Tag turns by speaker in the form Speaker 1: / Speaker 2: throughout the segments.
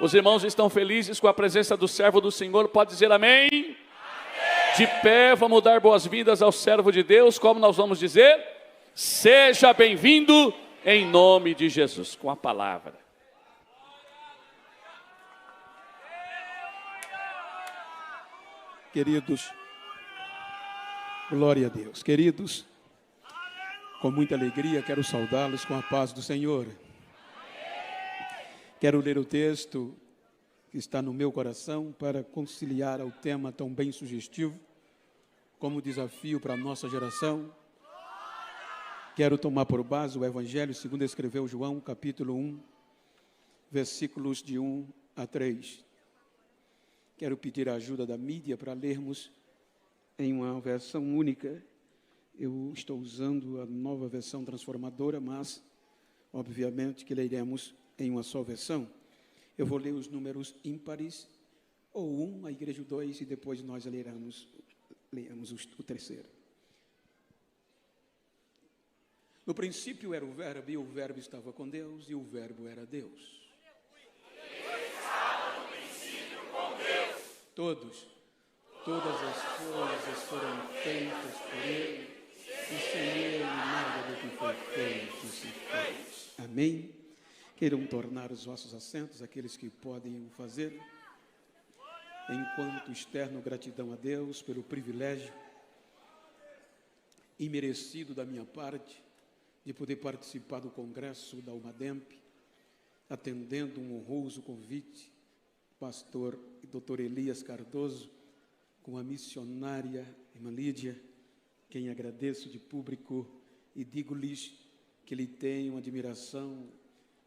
Speaker 1: Os irmãos estão felizes com a presença do servo do Senhor, pode dizer amém? Amém. De pé, vamos dar boas-vindas ao servo de Deus, como nós vamos dizer? Seja bem-vindo em nome de Jesus, com a palavra.
Speaker 2: Queridos, glória a Deus. Queridos, com muita alegria quero saudá-los com a paz do Senhor. Quero ler o texto que está no meu coração para conciliar ao tema tão bem sugestivo como desafio para a nossa geração. Quero tomar por base o Evangelho segundo escreveu João, capítulo 1, versículos de 1 a 3. Quero pedir a ajuda da mídia para lermos em uma versão única. Eu estou usando a nova versão transformadora, mas, obviamente, que leremos em uma só versão. Eu vou ler os números ímpares, ou 1, a igreja 2, e depois nós leremos o terceiro. No princípio era o Verbo, e o Verbo estava com Deus, e o Verbo era Deus. Todas as coisas foram feitas por Ele, e sem Ele nada do que foi feito se fez. Amém? Queiram tornar os vossos assentos, aqueles que podem o fazer. Enquanto externo gratidão a Deus pelo privilégio imerecido da minha parte de poder participar do congresso da UMADEMP, atendendo um honroso convite, pastor e doutor Elias Cardoso, com a missionária irmã Lídia, quem agradeço de público e digo-lhes que lhe tenho admiração,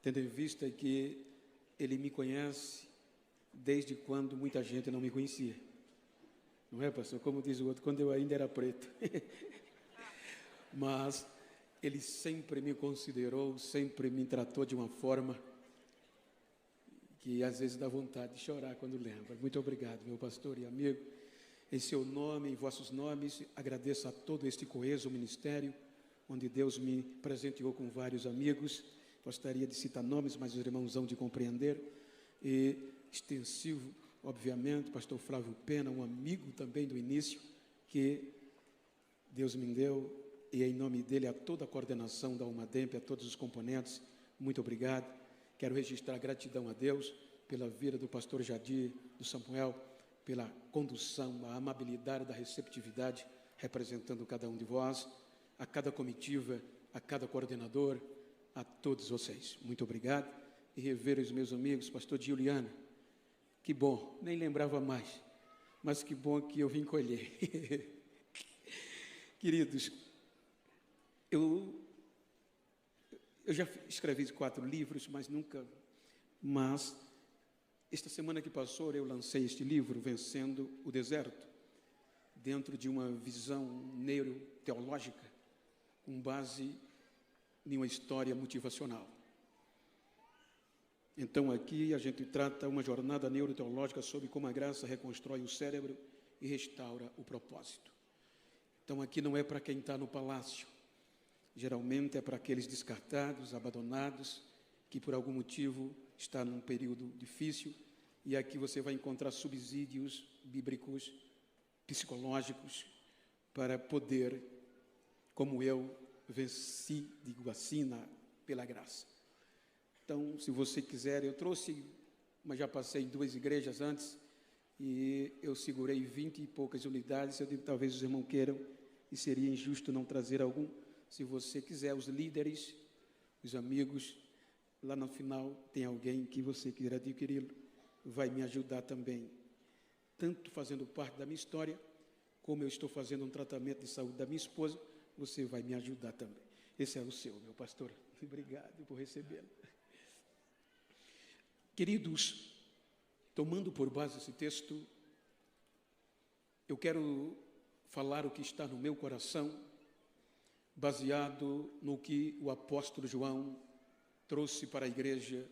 Speaker 2: tendo em vista que ele me conhece desde quando muita gente não me conhecia. Não é, pastor? Como diz o outro, quando eu ainda era preto. Mas ele sempre me considerou, sempre me tratou de uma forma que às vezes dá vontade de chorar quando lembra. Muito obrigado, meu pastor e amigo. Em seu nome, em vossos nomes, agradeço a todo este coeso ministério, onde Deus me presenteou com vários amigos. Gostaria de citar nomes, mas os irmãos hão de compreender. E extensivo, obviamente, pastor Flávio Pena, um amigo também do início, que Deus me deu, e em nome dele a toda a coordenação da UMADEMP, a todos os componentes, muito obrigado. Quero registrar gratidão a Deus pela vida do pastor Jadir, do Samuel, pela condução, a amabilidade da receptividade, representando cada um de vós, a cada comitiva, a cada coordenador, a todos vocês. Muito obrigado. E rever os meus amigos, pastor Giuliano, que bom, nem lembrava mais, mas que bom que eu vim colher. Queridos, eu já escrevi 4 livros, mas esta semana que passou eu lancei este livro, Vencendo o Deserto, dentro de uma visão neuroteológica, com base em uma história motivacional. Então aqui a gente trata uma jornada neuroteológica sobre como a graça reconstrói o cérebro e restaura o propósito. Então aqui não é para quem está no palácio, geralmente é para aqueles descartados, abandonados, que por algum motivo está num período difícil, e aqui você vai encontrar subsídios bíblicos, psicológicos, para poder, como eu venci, digo assim, pela graça. Então, se você quiser, eu trouxe, mas já passei em 2 igrejas antes, e eu segurei 20 e poucas unidades, eu digo, talvez os irmãos queiram, e seria injusto não trazer algum. Se você quiser, os líderes, os amigos, lá no final tem alguém que você queira adquiri-lo, vai me ajudar também, tanto fazendo parte da minha história, como eu estou fazendo um tratamento de saúde da minha esposa, você vai me ajudar também. Esse é o seu, meu pastor. Obrigado por recebê-lo. Queridos, tomando por base esse texto, eu quero falar o que está no meu coração, baseado no que o apóstolo João trouxe para a igreja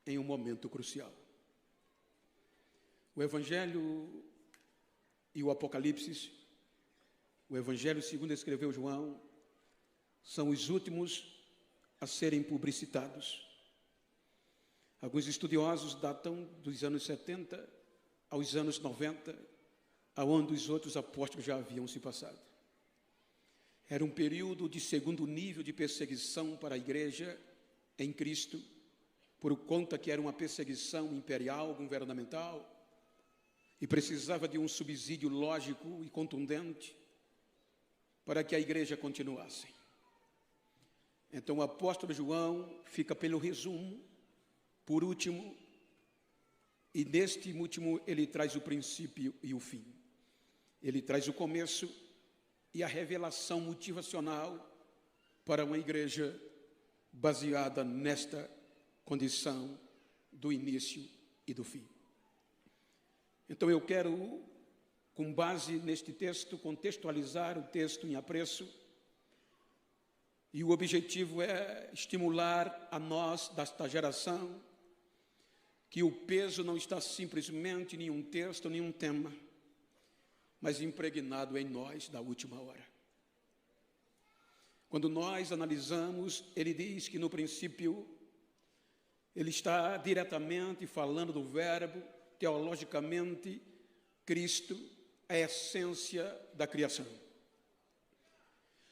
Speaker 2: em um momento crucial. O Evangelho e o Apocalipse, o Evangelho segundo escreveu João, são os últimos a serem publicitados. Alguns estudiosos datam dos anos 70 aos anos 90, aonde os outros apóstolos já haviam se passado. Era um período de segundo nível de perseguição para a igreja em Cristo, por conta que era uma perseguição imperial, governamental, e precisava de um subsídio lógico e contundente para que a igreja continuasse. Então o apóstolo João fica pelo resumo, por último, e neste último ele traz o princípio e o fim. Ele traz o começo e a revelação motivacional para uma igreja baseada nesta condição do início e do fim. Então eu quero, com base neste texto, contextualizar o texto em apreço, e o objetivo é estimular a nós, desta geração, que o peso não está simplesmente em um texto, em um tema, mas impregnado em nós da última hora. Quando nós analisamos, ele diz que no princípio, ele está diretamente falando do verbo, teologicamente, Cristo, a essência da criação.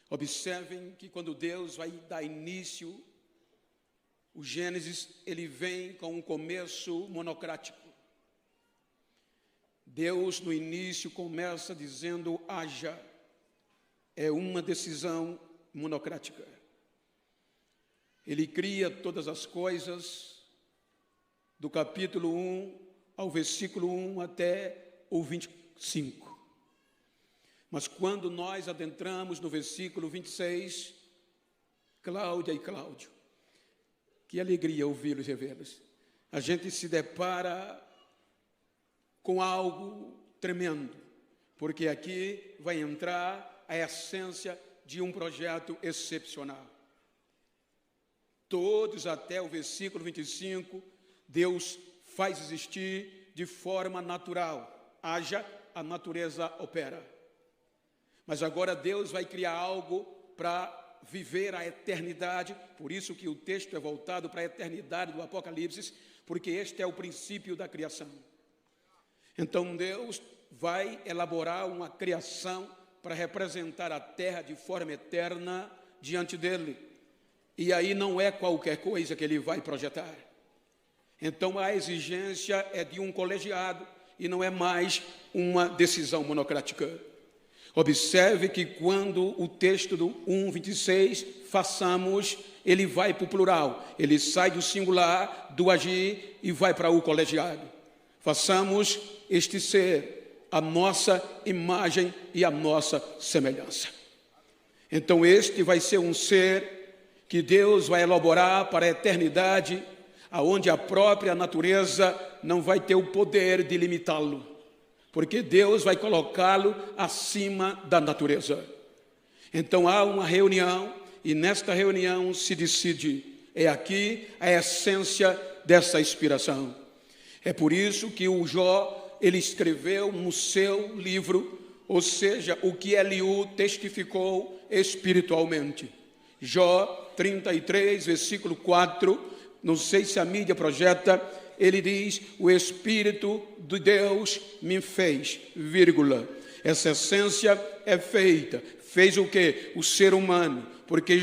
Speaker 2: Observem que quando Deus vai dar início, o Gênesis, ele vem com um começo monocrático. Deus, no início, começa dizendo, haja. É uma decisão monocrática. Ele cria todas as coisas, do capítulo 1 ao versículo 1 até o 25. Mas quando nós adentramos no versículo 26, Cláudia e Cláudio, que alegria ouvi-los e revê-los, a gente se depara com algo tremendo, porque aqui vai entrar a essência de um projeto excepcional. Todos até o versículo 25, Deus faz existir de forma natural. Haja, a natureza opera. Mas agora Deus vai criar algo para viver a eternidade, por isso que o texto é voltado para a eternidade do Apocalipse, porque este é o princípio da criação. Então Deus vai elaborar uma criação para representar a terra de forma eterna diante dele. E aí não é qualquer coisa que ele vai projetar. Então a exigência é de um colegiado e não é mais uma decisão monocrática. Observe que quando o texto do 1:26 façamos, ele vai para o plural. Ele sai do singular, do agir e vai para o colegiado. Façamos este ser a nossa imagem e a nossa semelhança. Então este vai ser um ser que Deus vai elaborar para a eternidade, aonde a própria natureza não vai ter o poder de limitá-lo, porque Deus vai colocá-lo acima da natureza. Então há uma reunião, e nesta reunião se decide, é aqui a essência dessa inspiração. É por isso que o Jó, ele escreveu no seu livro, ou seja, o que Eliú testificou espiritualmente. Jó 33, versículo 4, não sei se a mídia projeta, ele diz, o Espírito de Deus me fez, vírgula. Essa essência é feita. Fez o quê? O ser humano. Porque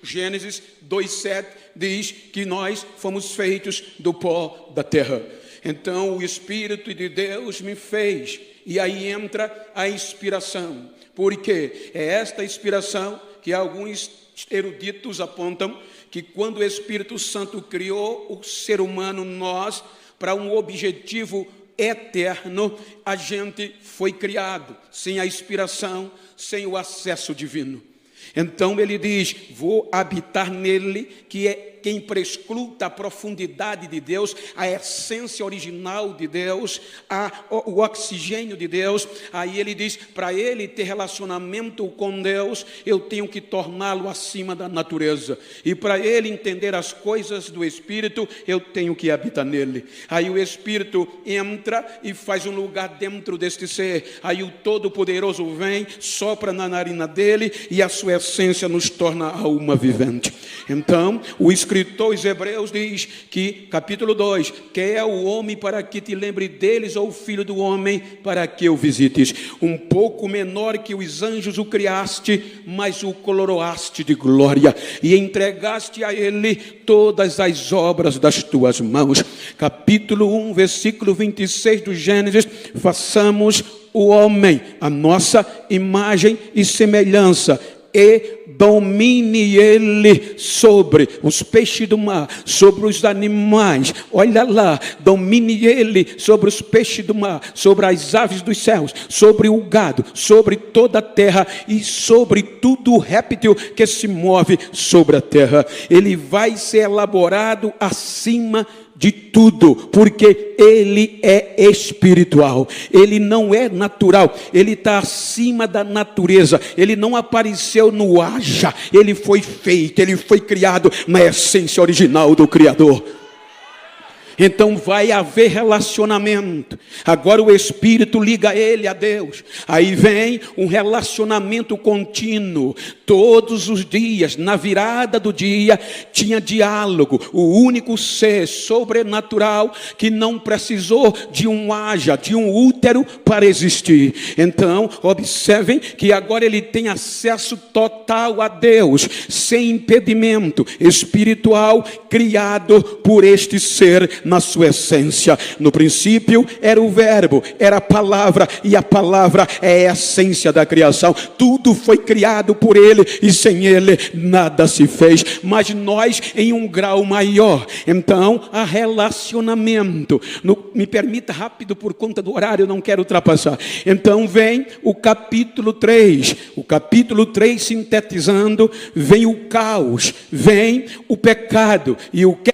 Speaker 2: Gênesis 2:7 diz que nós fomos feitos do pó da terra. Então o Espírito de Deus me fez. E aí entra a inspiração. Por quê? É esta inspiração que alguns eruditos apontam que quando o Espírito Santo criou o ser humano, nós, para um objetivo eterno, a gente foi criado sem a inspiração, sem o acesso divino. Então ele diz, vou habitar nele, que é quem prescruta a profundidade de Deus, a essência original de Deus, o oxigênio de Deus. Aí ele diz, para ele ter relacionamento com Deus, eu tenho que torná-lo acima da natureza. E para ele entender as coisas do Espírito, eu tenho que habitar nele. Aí o Espírito entra e faz um lugar dentro deste ser. Aí o Todo-Poderoso vem, sopra na narina dele e a sua essência nos torna alma vivente. Então, o escritor escritor aos Hebreus diz que, capítulo 2, que é o homem para que te lembre deles, ou o filho do homem para que o visites. Um pouco menor que os anjos o criaste, mas o coroaste de glória e entregaste a ele todas as obras das tuas mãos. Capítulo 1, versículo 26 do Gênesis: façamos o homem a nossa imagem e semelhança, e domine ele sobre os peixes do mar, sobre os animais, olha lá, domine ele sobre os peixes do mar, sobre as aves dos céus, sobre o gado, sobre toda a terra e sobre tudo réptil que se move sobre a terra. Ele vai ser elaborado acima de tudo, porque ele é espiritual, ele não é natural, ele está acima da natureza, ele não apareceu no haja, ele foi feito, ele foi criado na essência original do Criador. Então vai haver relacionamento. Agora o Espírito liga ele a Deus. Aí vem um relacionamento contínuo. Todos os dias, na virada do dia, tinha diálogo. O único ser sobrenatural que não precisou de um haja, de um útero para existir. Então, observem que agora ele tem acesso total a Deus, sem impedimento, espiritual, criado por este ser na sua essência. No princípio era o verbo, era a palavra, e a palavra é a essência da criação. Tudo foi criado por ele, e sem ele nada se fez. Mas nós em um grau maior. Então há relacionamento. Me permita rápido, por conta do horário, eu não quero ultrapassar. Então vem o capítulo 3. O capítulo 3 sintetizando, vem o caos, vem o pecado. E o que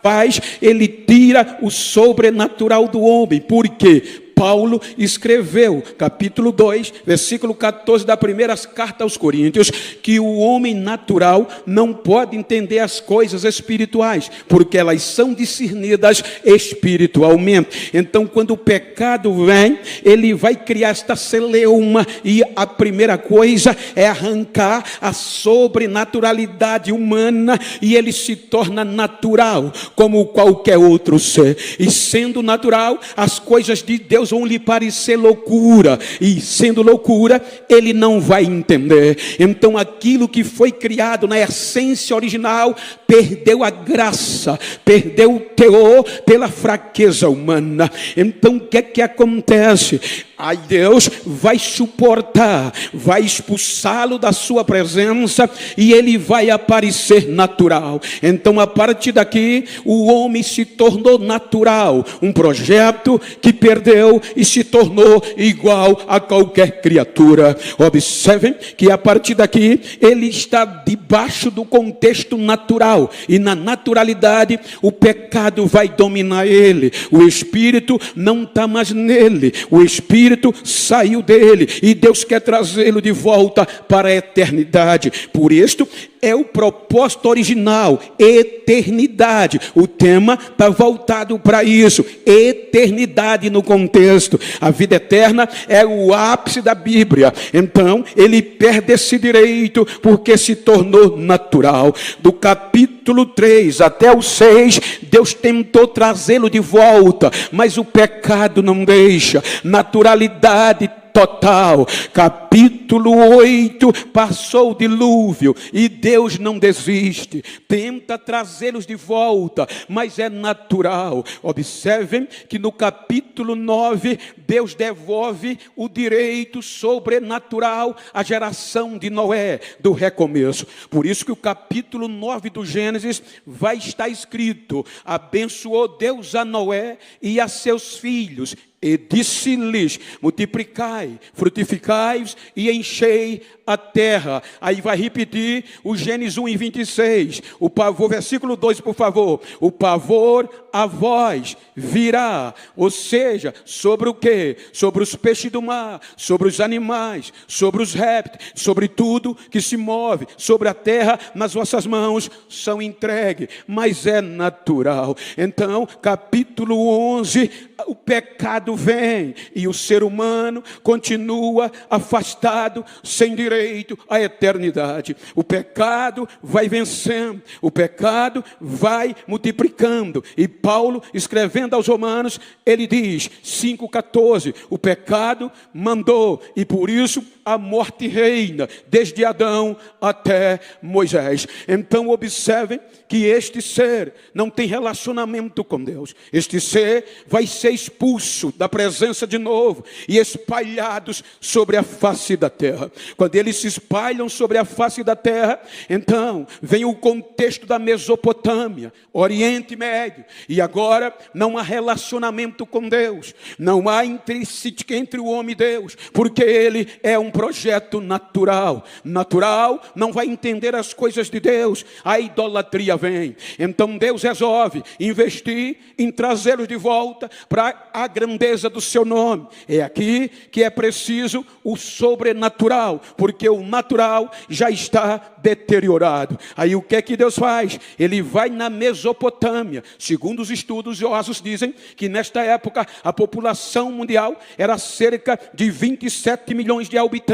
Speaker 2: faz? Ele tira o sobrenatural do homem. Por quê? Paulo escreveu, capítulo 2, versículo 14 da primeira carta aos Coríntios, que o homem natural não pode entender as coisas espirituais, porque elas são discernidas espiritualmente. Então, quando o pecado vem, ele vai criar esta celeuma, e a primeira coisa é arrancar a sobrenaturalidade humana, e ele se torna natural, como qualquer outro ser. E sendo natural, as coisas de Deus vão lhe parecer loucura, e sendo loucura, ele não vai entender. Então aquilo que foi criado na essência original perdeu a graça, perdeu o teor pela fraqueza humana. Então o que é que acontece? Aí Deus vai suportar, vai expulsá-lo da sua presença, e ele vai aparecer natural. Então a partir daqui o homem se tornou natural, um projeto que perdeu e se tornou igual a qualquer criatura. Observem que a partir daqui ele está debaixo do contexto natural, e na naturalidade o pecado vai dominar ele. O Espírito não está mais nele, o Espírito saiu dele, e Deus quer trazê-lo de volta para a eternidade. Por isto é o propósito original, eternidade. O tema está voltado para isso, eternidade no contexto. A vida eterna é o ápice da Bíblia. Então ele perde esse direito porque se tornou natural. Do capítulo 3 até o 6, Deus tentou trazê-lo de volta, mas o pecado não deixa. Naturalidade total. Capítulo 8, passou o dilúvio, e Deus não desiste, tenta trazê-los de volta, mas é natural. Observem que no capítulo 9, Deus devolve o direito sobrenatural à geração de Noé, do recomeço. Por isso que o capítulo 9 do Gênesis vai estar escrito: abençoou Deus a Noé e a seus filhos, e disse-lhes: multiplicai, frutificai e enchei a terra. Aí vai repetir o Gênesis 1 e 26. O pavor, versículo 2, por favor. O pavor a voz virá, ou seja, sobre o quê? Sobre os peixes do mar, sobre os animais, sobre os répteis, sobre tudo que se move, sobre a terra, nas vossas mãos são entregues, mas é natural. Então, capítulo 11, o pecado vem e o ser humano continua afastado, sem direito à eternidade. O pecado vai vencendo, o pecado vai multiplicando. E Paulo, escrevendo aos Romanos, ele diz, 5,14, o pecado mandou e por isso a morte reina, desde Adão até Moisés. Então observem que este ser não tem relacionamento com Deus. Este ser vai ser expulso da presença de novo e espalhados sobre a face da terra. Quando eles se espalham sobre a face da terra, então vem o contexto da Mesopotâmia, Oriente Médio, e agora não há relacionamento com Deus, não há intrínseca entre o homem e Deus, porque ele é um projeto natural. Natural não vai entender as coisas de Deus, a idolatria vem. Então Deus resolve investir em trazê-los de volta para a grandeza do seu nome. É aqui que é preciso o sobrenatural, porque o natural já está deteriorado. Aí o que é que Deus faz? Ele vai na Mesopotâmia. Segundo os estudiosos dizem que nesta época a população mundial era cerca de 27 milhões de habitantes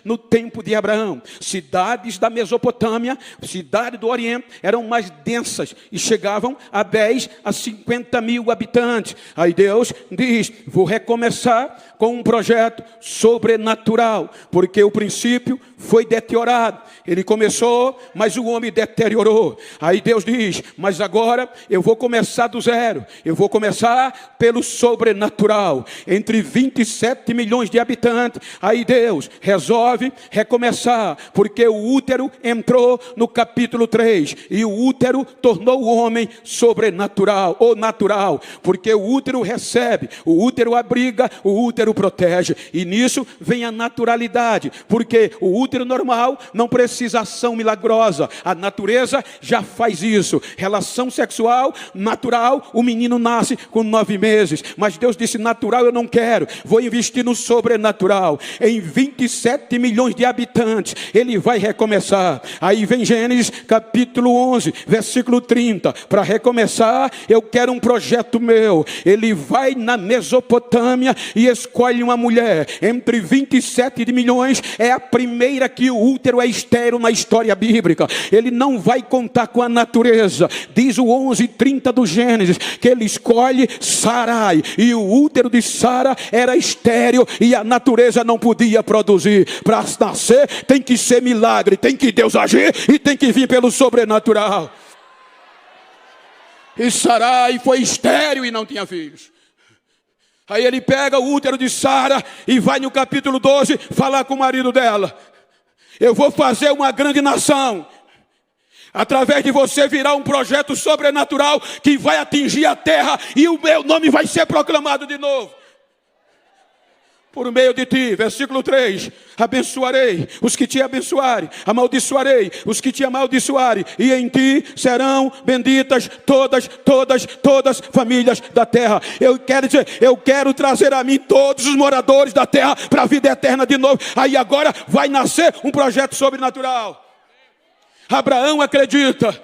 Speaker 2: no tempo de Abraão. Cidades da Mesopotâmia, cidades do Oriente, eram mais densas e chegavam a 10 a 50 mil habitantes. Aí Deus diz, vou recomeçar com um projeto sobrenatural, porque o princípio foi deteriorado. Ele começou, mas o homem deteriorou. Aí Deus diz, mas agora eu vou começar do zero. Eu vou começar pelo sobrenatural. Entre 27 milhões de habitantes, aí Deus resolve recomeçar, porque o útero entrou no capítulo 3, e o útero tornou o homem sobrenatural, ou natural, porque o útero recebe, o útero abriga, o útero protege, e nisso vem a naturalidade, porque o útero normal não precisa ação milagrosa, a natureza já faz isso. Relação sexual natural, o menino nasce com 9 meses, mas Deus disse, natural eu não quero, vou investir no sobrenatural. Em 27 milhões de habitantes, ele vai recomeçar. Aí vem Gênesis capítulo 11, versículo 30, para recomeçar, eu quero um projeto meu. Ele vai na Mesopotâmia e escolhe uma mulher, entre 27 milhões, é a primeira que o útero é estéril na história bíblica. Ele não vai contar com a natureza. Diz o 11:30 do Gênesis, que ele escolhe Sarai, e o útero de Sara era estéril e a natureza não podia produzir. Para nascer tem que ser milagre, tem que Deus agir e tem que vir pelo sobrenatural. E Sarai foi estéril e não tinha filhos. Aí ele pega o útero de Sara e vai no capítulo 12 falar com o marido dela. Eu vou fazer uma grande nação. Através de você virá um projeto sobrenatural que vai atingir a terra e o meu nome vai ser proclamado de novo. Por meio de ti, versículo 3, abençoarei os que te abençoarem, amaldiçoarei os que te amaldiçoarem, e em ti serão benditas todas famílias da terra. Eu quero dizer, eu quero trazer a mim todos os moradores da terra para a vida eterna de novo. Aí agora vai nascer um projeto sobrenatural. Abraão acredita.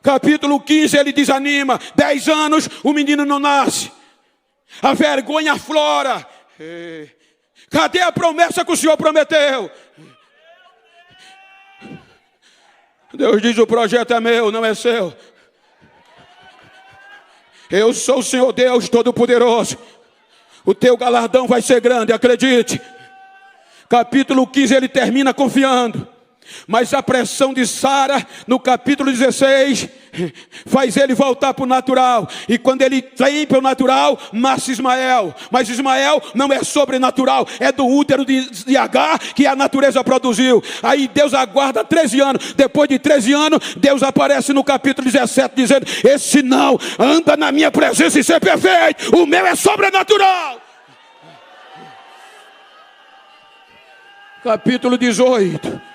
Speaker 2: Capítulo 15 ele desanima, 10 anos o menino não nasce. A vergonha aflora. Cadê a promessa que o Senhor prometeu? Deus diz, o projeto é meu, não é seu. Eu sou o Senhor Deus Todo-Poderoso. O teu galardão vai ser grande, acredite. Capítulo 15 ele termina confiando. Mas a pressão de Sara, no capítulo 16, faz ele voltar para o natural. E quando ele vem para o natural, nasce Ismael. Mas Ismael não é sobrenatural, é do útero de Agar que a natureza produziu. Aí Deus aguarda 13 anos. Depois de 13 anos, Deus aparece no capítulo 17, dizendo, esse não anda na minha presença e ser perfeito. O meu é sobrenatural. Capítulo 18.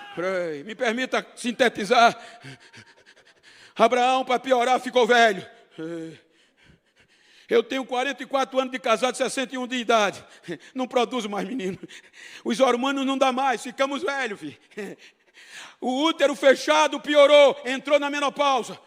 Speaker 2: Me permita sintetizar. Abraão, para piorar, ficou velho. Eu tenho 44 anos de casado, 61 de idade. Não produzo mais menino. Os hormônios não dá mais, ficamos velhos, filho. O útero fechado piorou, entrou na menopausa.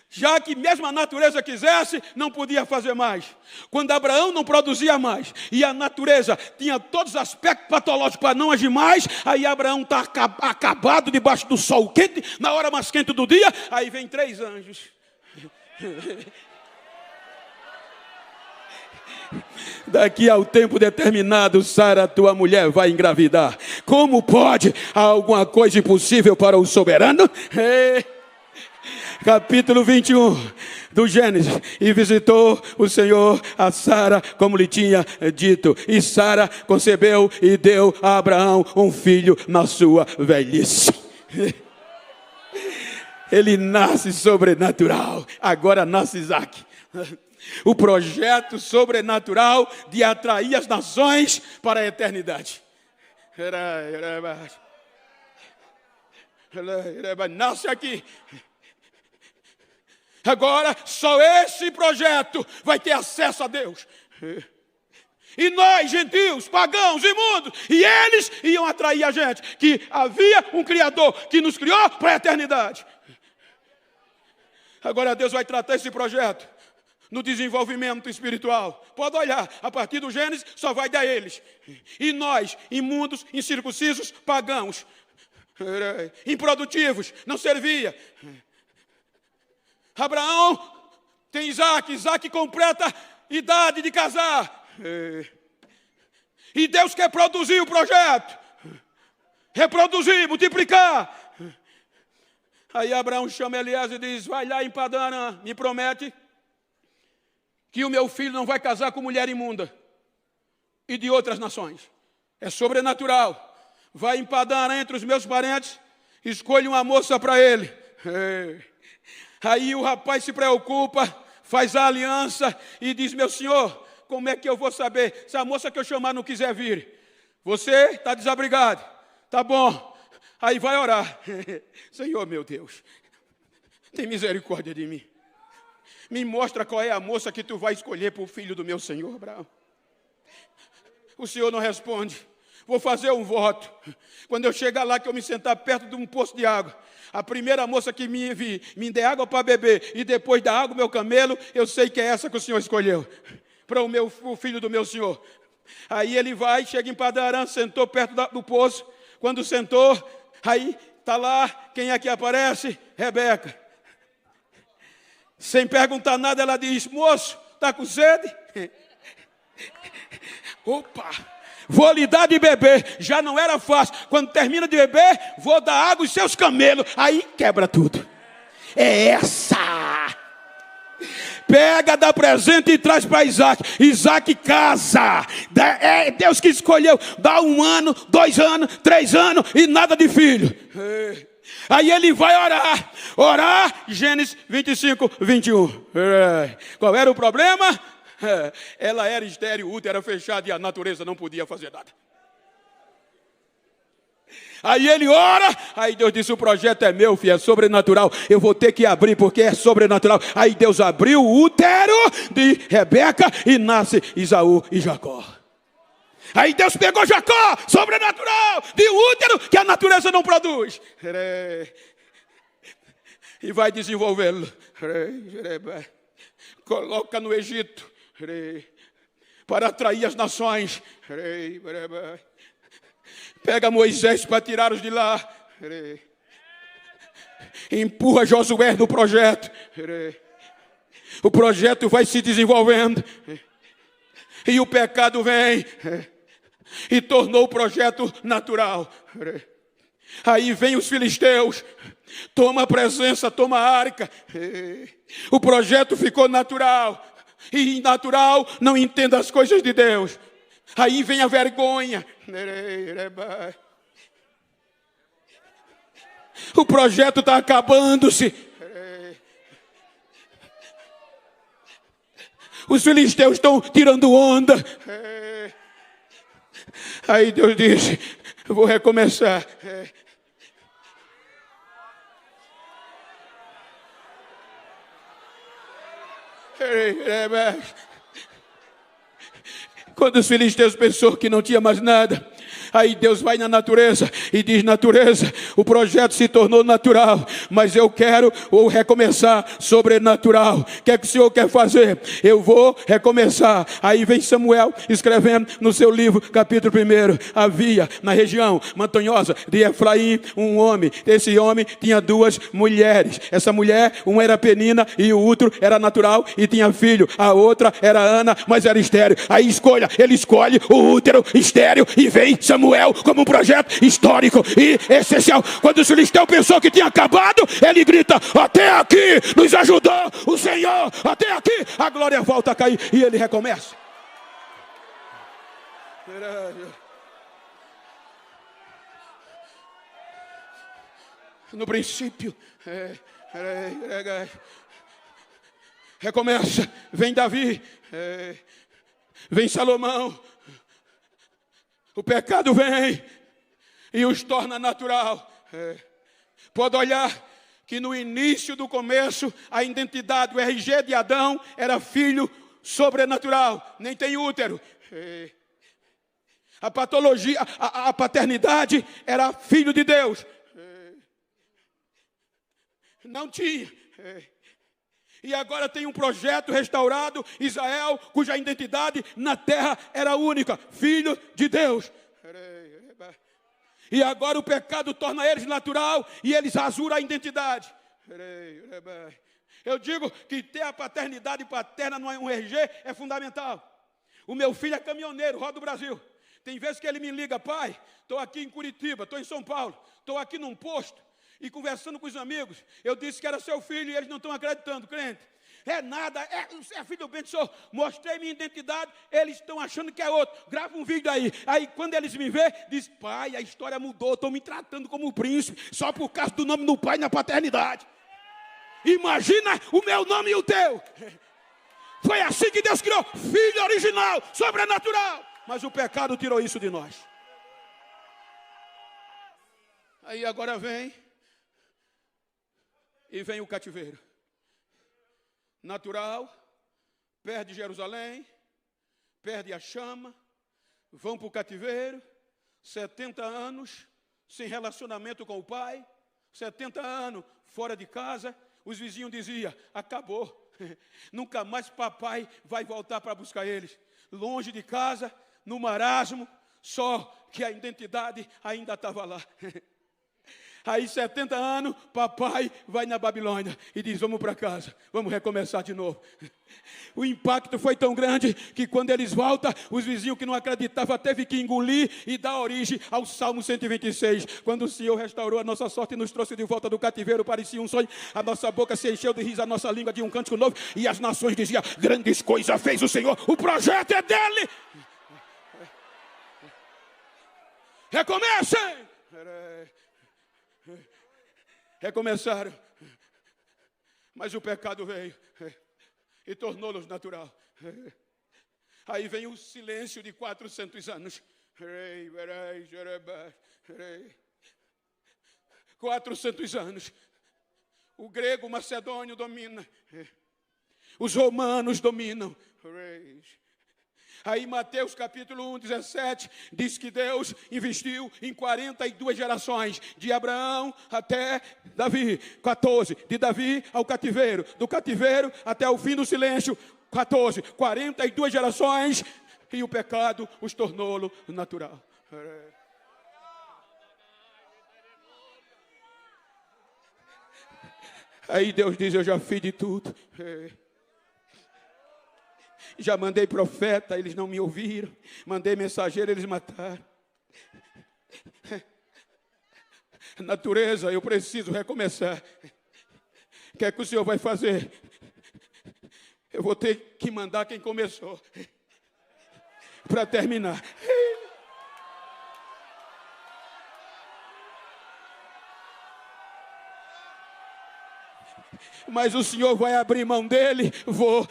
Speaker 2: Já que mesmo a natureza quisesse, não podia fazer mais. Quando Abraão não produzia mais, e a natureza tinha todos os aspectos patológicos para não agir mais, aí Abraão está acabado debaixo do sol quente, na hora mais quente do dia, aí vem 3 anjos. Daqui ao tempo determinado, Sara, tua mulher, vai engravidar. Como pode? Há alguma coisa impossível para o soberano? Capítulo 21 do Gênesis. E visitou o Senhor a Sara, como lhe tinha dito. E Sara concebeu e deu a Abraão um filho na sua velhice. Ele nasce sobrenatural. Agora nasce Isaac. O projeto sobrenatural de atrair as nações para a eternidade. Nasce aqui. Agora, só esse projeto vai ter acesso a Deus. E nós, gentios, pagãos, imundos, e eles iam atrair a gente, que havia um Criador que nos criou para a eternidade. Agora Deus vai tratar esse projeto no desenvolvimento espiritual. Pode olhar, a partir do Gênesis só vai dar eles. E nós, imundos, incircuncisos, pagãos, improdutivos, não servia. Abraão tem Isaac, Isaac completa idade de casar. E Deus quer produzir o projeto, reproduzir, multiplicar. Aí Abraão chama Eliezer e diz: vai lá em Padã Arã, me promete que o meu filho não vai casar com mulher imunda e de outras nações. É sobrenatural. Vai em Padã Arã entre os meus parentes, escolhe uma moça para ele. Aí o rapaz se preocupa, faz a aliança e diz: meu senhor, como é que eu vou saber se a moça que eu chamar não quiser vir? Você está desabrigado. Tá bom. Aí vai orar. Senhor meu Deus, tem misericórdia de mim. Me mostra qual é a moça que tu vai escolher para o filho do meu senhor Abraão. O senhor não responde. Vou fazer um voto. Quando eu chegar lá, que eu me sentar perto de um poço de água, a primeira moça que me der água para beber e depois da água meu camelo, eu sei que é essa que o senhor escolheu para o filho do meu senhor. Aí ele vai, chega em Padã Arã, sentou perto do poço. Quando sentou, aí está lá, quem é que aparece? Rebeca. Sem perguntar nada, ela diz: moço, está com sede? Opa! Vou lhe dar de beber. Já não era fácil. Quando termina de beber, vou dar água aos seus camelos. Aí quebra tudo. É essa. Pega, dá presente e traz para Isaac. Isaac casa. É Deus que escolheu. Dá 1 ano, 2 anos, 3 anos e nada de filho. Aí ele vai orar. Orar, Gênesis 25, 21. Qual era o problema? Ela era estéril, o útero era fechado e a natureza não podia fazer nada. Aí ele ora, aí Deus disse: o projeto é meu, filho, é sobrenatural. Eu vou ter que abrir porque é sobrenatural. Aí Deus abriu o útero de Rebeca e nasce Isaú e Jacó. Aí Deus pegou Jacó, sobrenatural, de útero que a natureza não produz. E vai desenvolvê-lo. Coloca no Egito para atrair as nações. Pega Moisés para tirá-los de lá. Empurra Josué no projeto. O projeto vai se desenvolvendo. E o pecado vem e tornou o projeto natural. Aí vem os filisteus, toma a presença, toma a arca. O projeto ficou natural. E natural não entende as coisas de Deus. Aí vem a vergonha. O projeto está acabando-se. Os filisteus estão tirando onda. Aí Deus disse: eu vou recomeçar. Quando os filisteus pensou que não tinha mais nada, aí Deus vai na natureza e diz: natureza, o projeto se tornou natural, mas eu quero recomeçar sobrenatural. O que é que o Senhor quer fazer? Eu vou recomeçar. Aí vem Samuel escrevendo no seu livro, capítulo 1: havia na região montanhosa de Efraim um homem. Esse homem tinha 2 mulheres. Essa mulher, uma era Penina e o outro era natural e tinha filho. A outra era Ana, mas era estéril. Aí ele escolhe o útero estéril e vem Samuel como um projeto histórico e essencial. Quando o filisteu pensou que tinha acabado, ele grita: até aqui nos ajudou o Senhor, até aqui. A glória volta a cair e ele recomeça. No princípio, recomeça. Vem Davi, vem Salomão. O pecado vem e os torna natural. Pode olhar que no início do começo, a identidade, o RG de Adão era filho sobrenatural, nem tem útero. A patologia, a paternidade era filho de Deus. Não tinha. E agora tem um projeto restaurado, Israel, cuja identidade na terra era única, filho de Deus. E agora o pecado torna eles natural e eles rasuram a identidade. Eu digo que ter a paternidade paterna no RG é fundamental. O meu filho é caminhoneiro, roda o Brasil. Tem vezes que ele me liga: pai, estou aqui em Curitiba, estou em São Paulo, estou aqui num posto. E conversando com os amigos, eu disse que era seu filho e eles não estão acreditando, crente. É nada, é filho do bem do Senhor. Mostrei minha identidade, eles estão achando que é outro. Grava um vídeo aí. Aí quando eles me veem, diz: pai, a história mudou, estão me tratando como príncipe, só por causa do nome do pai na paternidade. Imagina o meu nome e o teu. Foi assim que Deus criou, filho original, sobrenatural. Mas o pecado tirou isso de nós. Aí agora vem o cativeiro. Natural, perde Jerusalém, perde a chama, vão para o cativeiro, 70 anos sem relacionamento com o pai, 70 anos fora de casa. Os vizinhos diziam: acabou, nunca mais papai vai voltar para buscar eles. Longe de casa, no marasmo, só que a identidade ainda estava lá. Aí 70 anos, papai vai na Babilônia e diz: vamos para casa, vamos recomeçar de novo. O impacto foi tão grande que quando eles voltam, os vizinhos que não acreditavam teve que engolir e dar origem ao Salmo 126. Quando o Senhor restaurou a nossa sorte e nos trouxe de volta do cativeiro, parecia um sonho. A nossa boca se encheu de riso, a nossa língua de um cântico novo. E as nações diziam: grandes coisas fez o Senhor, o projeto é dele. Recomecem! Recomeçaram, mas o pecado veio e tornou-los natural. Aí vem o silêncio de 400 anos. 400 anos. O grego macedônio domina, os romanos dominam. Aí Mateus capítulo 1, 17, diz que Deus investiu em 42 gerações, de Abraão até Davi, 14, de Davi ao cativeiro, do cativeiro até o fim do silêncio, 14, 42 gerações, e o pecado os tornou natural. Aí Deus diz: eu já fiz de tudo. Já mandei profeta, eles não me ouviram. Mandei mensageiro, eles mataram. Natureza, eu preciso recomeçar. O que é que o Senhor vai fazer? Eu vou ter que mandar quem começou para terminar. Mas o Senhor vai abrir mão dele? Vou.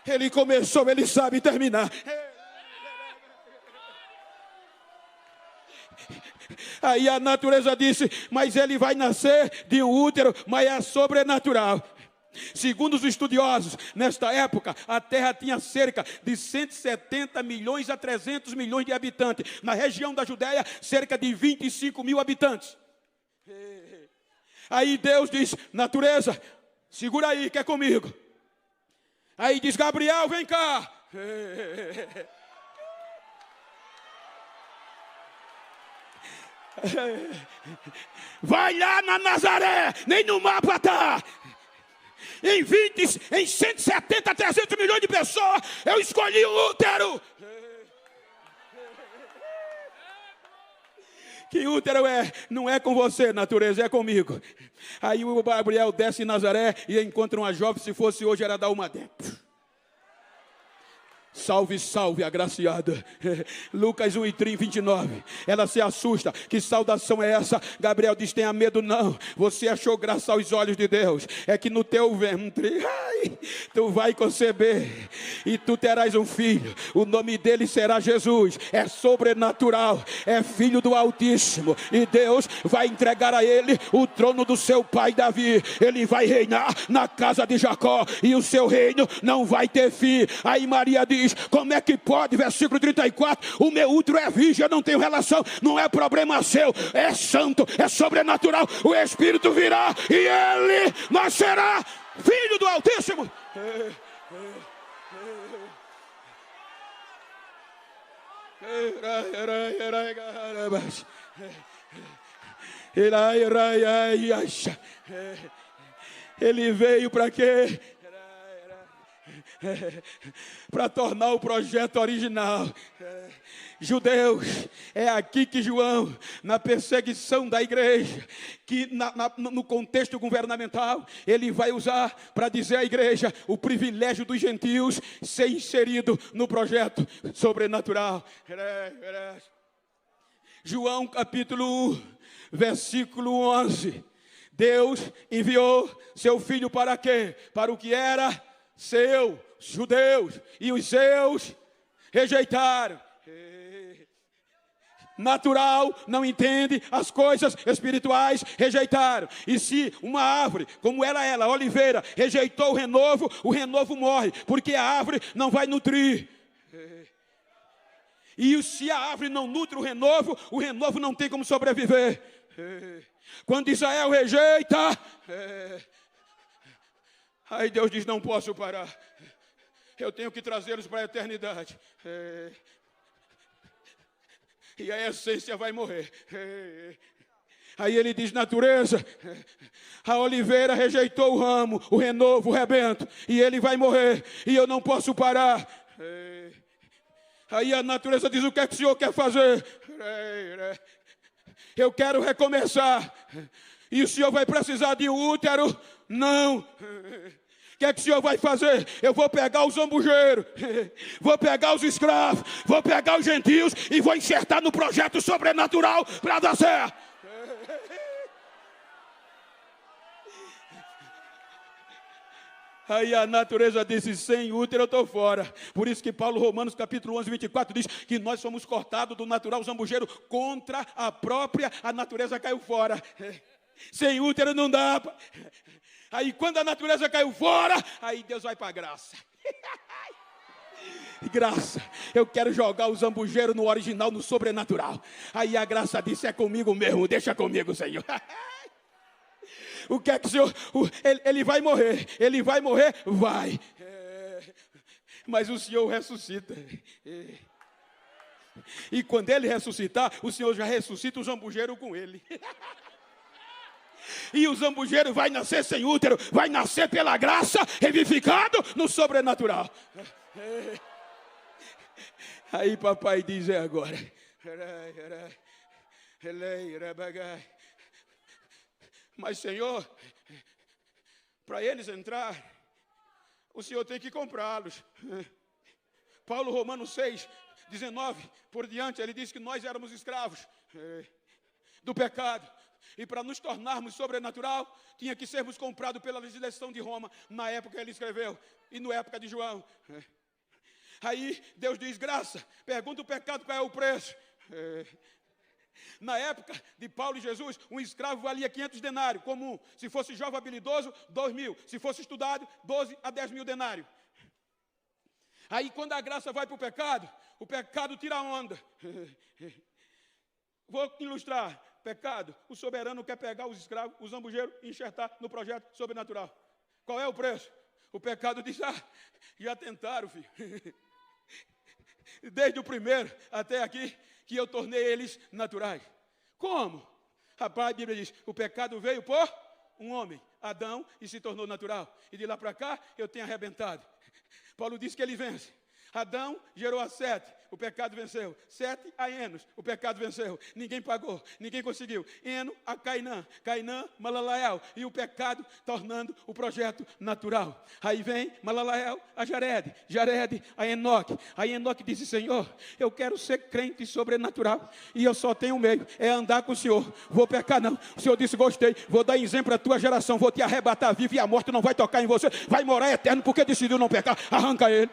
Speaker 2: Ele começou, ele sabe terminar. Aí a natureza disse, mas ele vai nascer de um útero, mas é sobrenatural. Segundo os estudiosos, nesta época, a Terra tinha cerca de 170 milhões a 300 milhões de habitantes. Na região da Judéia, cerca de 25 mil habitantes. Aí Deus diz, natureza, segura aí que é comigo. Aí diz, Gabriel, vem cá. Vai lá na Nazaré, nem no mapa tá. Em 170, 300 milhões de pessoas, eu escolhi o útero. Que útero é? Não é com você, natureza, é comigo. Aí o Gabriel desce em Nazaré e encontra uma jovem, se fosse hoje era dar uma dentro. Salve, salve, agraciada. Lucas 1:29. Ela se assusta. Que saudação é essa? Gabriel diz, tenha medo não. Você achou graça aos olhos de Deus. É que no teu ventre, tu vai conceber. E tu terás um filho. O nome dele será Jesus. É sobrenatural. É filho do Altíssimo. E Deus vai entregar a ele o trono do seu pai Davi. Ele vai reinar na casa de Jacó. E o seu reino não vai ter fim. Aí Maria diz, como é que pode, versículo 34, o meu útero é virgem, eu não tenho relação, não é problema seu, é santo, é sobrenatural, o Espírito virá e ele nascerá, filho do Altíssimo. Ele veio para quê? Para tornar o projeto original. Judeus, é aqui que João, na perseguição da igreja, que no contexto governamental, ele vai usar para dizer à igreja o privilégio dos gentios ser inserido no projeto sobrenatural. João capítulo 1, versículo 11. Deus enviou seu filho para quê? Para o que era seu, judeus, e os seus rejeitaram. Natural, não entende as coisas espirituais, rejeitaram. E se uma árvore, como era ela, a oliveira, rejeitou o renovo morre, porque a árvore não vai nutrir. E se a árvore não nutre o renovo não tem como sobreviver. Quando Israel rejeita, aí Deus diz, não posso parar. Eu tenho que trazê-los para a eternidade. E a essência vai morrer. Aí ele diz, natureza, a oliveira rejeitou o ramo, o renovo, o rebento, e ele vai morrer, e eu não posso parar. Aí a natureza diz, o que é que o senhor quer fazer? Eu quero recomeçar. E o senhor vai precisar de um útero? Não. O que é que o senhor vai fazer? Eu vou pegar os zambujeiros, vou pegar os escravos, vou pegar os gentios e vou enxertar no projeto sobrenatural para dar certo. Aí a natureza disse, sem útero eu estou fora. Por isso que Paulo, Romanos capítulo 11, 24, diz que nós somos cortados do natural zambujeiro contra a natureza caiu fora. Sem útero não dá. Aí quando a natureza caiu fora, aí Deus vai para a graça. Graça, eu quero jogar o zambujeiro no original, no sobrenatural. Aí a graça disse, é comigo mesmo, deixa comigo, Senhor. O que é que o Senhor... Ele vai morrer, vai. Mas o Senhor ressuscita. E quando ele ressuscitar, o Senhor já ressuscita o zambujeiro com ele. E o zambujeiro vai nascer sem útero, vai nascer pela graça, revivificado no sobrenatural. Aí papai diz, é agora. Mas Senhor, para eles entrar, o Senhor tem que comprá-los. Paulo, Romanos 6, 19, por diante, ele diz que nós éramos escravos do pecado. E para nos tornarmos sobrenatural, tinha que sermos comprados pela legislação de Roma, na época que ele escreveu, e na época de João. Aí Deus diz, graça, pergunta o pecado qual é o preço. Na época de Paulo e Jesus, um escravo valia 500 denários, comum. Se fosse jovem habilidoso, 2.000. Se fosse estudado, 12 a 10 mil denários. Aí quando a graça vai para o pecado tira a onda. Vou ilustrar. Pecado, o soberano quer pegar os escravos, os zambujeiros e enxertar no projeto sobrenatural. Qual é o preço? O pecado diz, já tentaram, filho. Desde o primeiro até aqui, que eu tornei eles naturais. Como? Rapaz, a Bíblia diz, o pecado veio por um homem, Adão, e se tornou natural. E de lá para cá, eu tenho arrebentado. Paulo diz que ele vence. Adão gerou a Sete, o pecado venceu. Sete a Enos, o pecado venceu. Ninguém pagou, ninguém conseguiu. Eno a Cainã, Cainã, Malalael. E o pecado tornando o projeto natural. Aí vem Malalael a Jared, Jared a Enoque. Aí Enoque disse, Senhor, eu quero ser crente sobrenatural. E eu só tenho um meio, é andar com o Senhor. Vou pecar não. O Senhor disse, gostei, vou dar exemplo à tua geração. Vou te arrebatar vivo e a morte não vai tocar em você. Vai morar eterno porque decidiu não pecar. Arranca ele.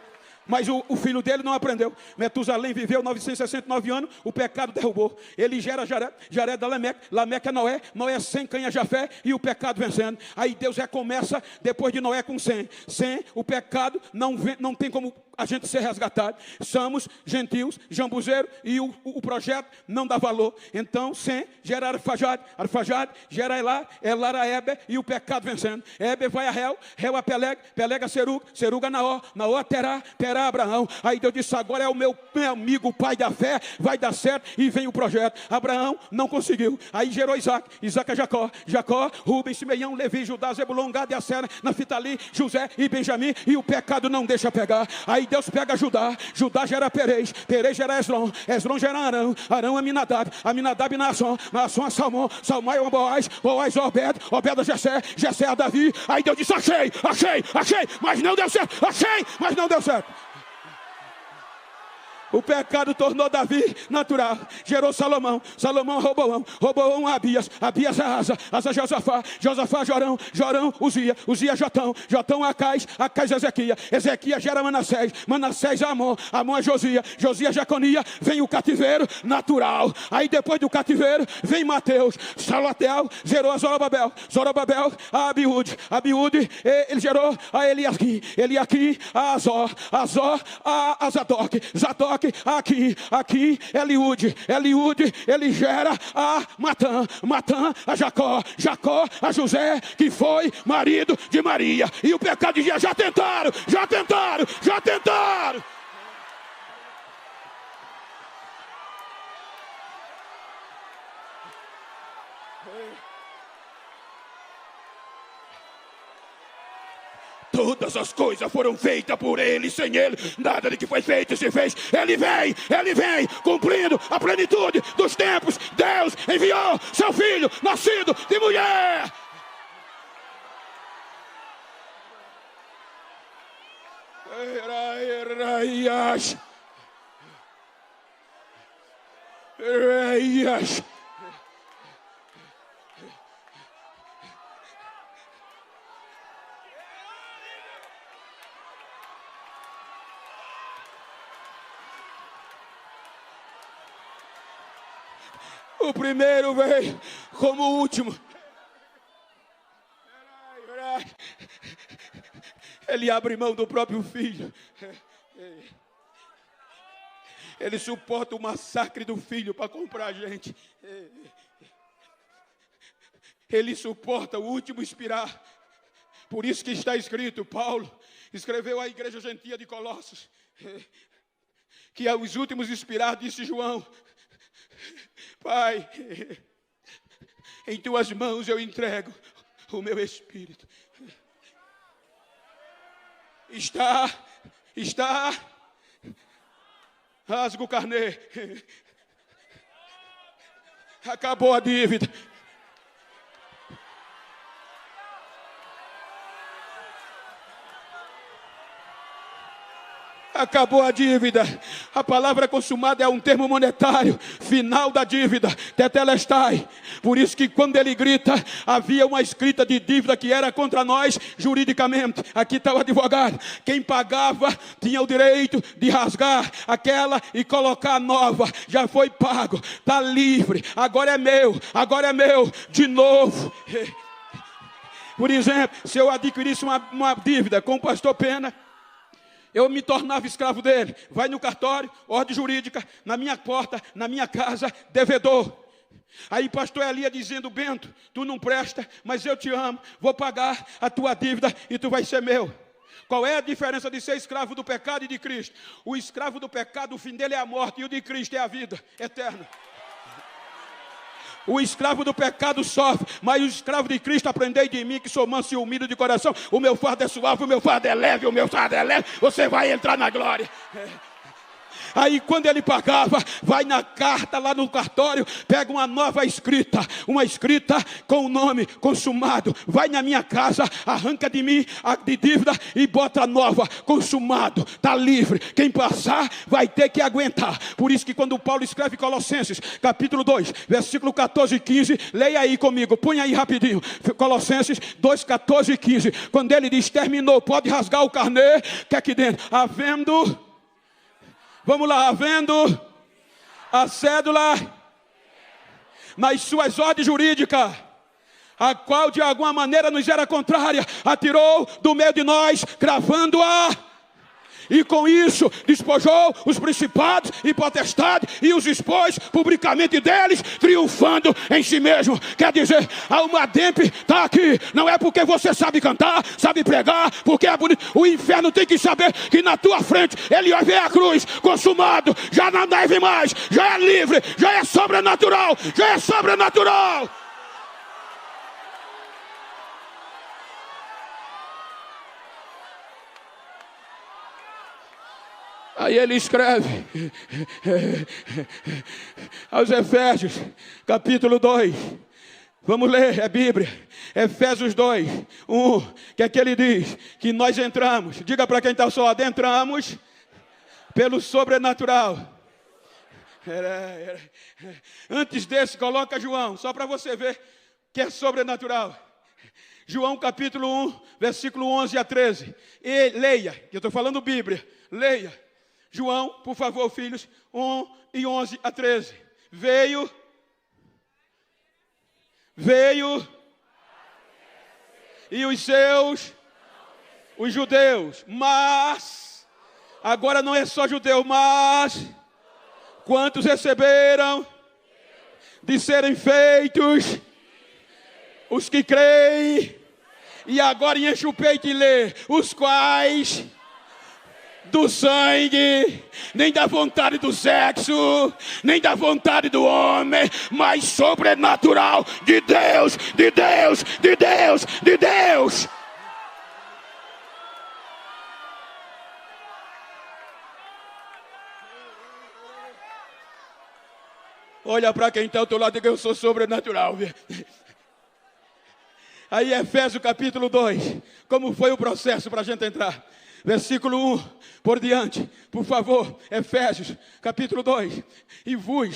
Speaker 2: Mas o filho dele não aprendeu. Metusalém viveu 969 anos, o pecado derrubou. Ele gera Jared, Jared a Lameque, Lameque a Noé, Noé Sem canha Jafé e o pecado vencendo. Aí Deus recomeça depois de Noé com Sem. Sem, o pecado não tem como a gente ser resgatado. Somos gentios, jambuzeiro e o projeto não dá valor. Então Sem gera Arfajade, Arfajade gera Elá, Elá a Eber e o pecado vencendo. Eber vai a Réu, Réu a Peleg, Peleg a Serug, Serug a Naó, Naó a Terá, Terá a Abraão. Aí Deus disse, agora é o meu amigo, pai da fé, vai dar certo e vem o projeto. Abraão não conseguiu. Aí gerou Isaac, Isaac a Jacó, Jacó, Rubem, Simeião, Levi, Judá, Zebulon, Gad e Assera, Naftali, José e Benjamim, e o pecado não deixa pegar. Aí Deus pega Judá, Judá gera Perez, Perez gera Esrom, Esrom gera Arão, Arão a Minadab, Aminadab Naasson, Naasson a Salmão, Salmão a Boaz, Boaz a Obed, Obed a Jessé, Jessé a Davi. Aí Deus disse, achei, mas não deu certo, achei, mas não deu certo. O pecado tornou Davi natural. Gerou Salomão. Salomão Roboão. Roboão Abias. Abias a Asa. Asa Josafá. Josafá Jorão. Jorão Uzia. Uzia Jotão. Jotão Acais. Acais Ezequias. Ezequias gera Manassés. Manassés Amon. Amon é Josia. Josia Jeconia. Vem o cativeiro natural. Aí depois do cativeiro vem Mateus. Salatel gerou a Zorobabel. Zorobabel a Abiúde. Abiúde ele gerou a Eliaquim. Eliaquim a Azor. Azor a Zadok. Zadok aqui, Eliúde, ele gera a Matã a Jacó a José, que foi marido de Maria. E o pecado dizia, já tentaram. Todas as coisas foram feitas por Ele, sem Ele, nada de que foi feito se fez. Ele vem, cumprindo a plenitude dos tempos. Deus enviou seu Filho, nascido de mulher. O primeiro veio como o último. Ele abre mão do próprio filho. Ele suporta o massacre do filho para comprar a gente. Ele suporta o último expirar. Por isso que está escrito, Paulo escreveu à igreja gentia de Colossos, que aos últimos expirar, disse João, Pai, em tuas mãos eu entrego o meu espírito. Está, rasga o carnê. Acabou a dívida. Acabou a dívida. A palavra consumada é um termo monetário, final da dívida, tetelestai. Por isso que quando ele grita, havia uma escrita de dívida que era contra nós juridicamente. Aqui está o advogado. Quem pagava tinha o direito de rasgar aquela e colocar a nova. Já foi pago, está livre, agora é meu de novo. Por exemplo, se eu adquirisse uma dívida com o pastor Pena, eu me tornava escravo dele. Vai no cartório, ordem jurídica, na minha porta, na minha casa, devedor. Aí pastor Elia dizendo: Bento, tu não presta, mas eu te amo, vou pagar a tua dívida e tu vai ser meu. Qual é a diferença de ser escravo do pecado e de Cristo? O escravo do pecado, o fim dele é a morte, e o de Cristo é a vida eterna. O escravo do pecado sofre, mas o escravo de Cristo, aprendei de mim que sou manso e humilde de coração. O meu fardo é suave, o meu fardo é leve, você vai entrar na glória. Aí quando ele pagava, vai na carta lá no cartório, pega uma nova escrita, uma escrita com o nome consumado. Vai na minha casa, arranca de mim a de dívida e bota a nova, consumado, está livre. Quem passar vai ter que aguentar. Por isso que quando Paulo escreve Colossenses, capítulo 2, versículo 14 e 15, leia aí comigo, põe aí rapidinho. Colossenses 2, 14 e 15, quando ele diz: terminou, pode rasgar o carnê, que aqui dentro, havendo a cédula nas suas ordens jurídicas, a qual de alguma maneira nos era contrária, atirou do meio de nós, cravando-a, e com isso despojou os principados e potestades e os expôs publicamente deles, triunfando em si mesmo. Quer dizer, a alma Dempe está aqui, não é porque você sabe cantar, sabe pregar, porque é bonito. O inferno tem que saber que na tua frente ele vai ver a cruz consumado, já não deve mais, já é livre, já é sobrenatural, Aí ele escreve aos Efésios, capítulo 2. Vamos ler, é Bíblia. Efésios 2, 1. Que é que ele diz? Que nós entramos. Diga para quem está ao seu lado: entramos pelo sobrenatural. Antes desse, coloca João, só para você ver que é sobrenatural. João capítulo 1, versículo 11 a 13. E leia, que eu estou falando Bíblia. Leia. João, por favor, filhos, 1 e 11 a 13. Veio, e os seus, os judeus, mas, agora não é só judeu, mas, quantos receberam de serem feitos, os que creem, e agora enche o peito e lê, os quais... do sangue, nem da vontade do sexo, nem da vontade do homem, mas sobrenatural de Deus. Olha para quem está ao teu lado e diga: eu sou sobrenatural. Aí Efésios capítulo 2, como foi o processo para a gente entrar? Versículo 1 por diante, por favor, Efésios, capítulo 2. E vos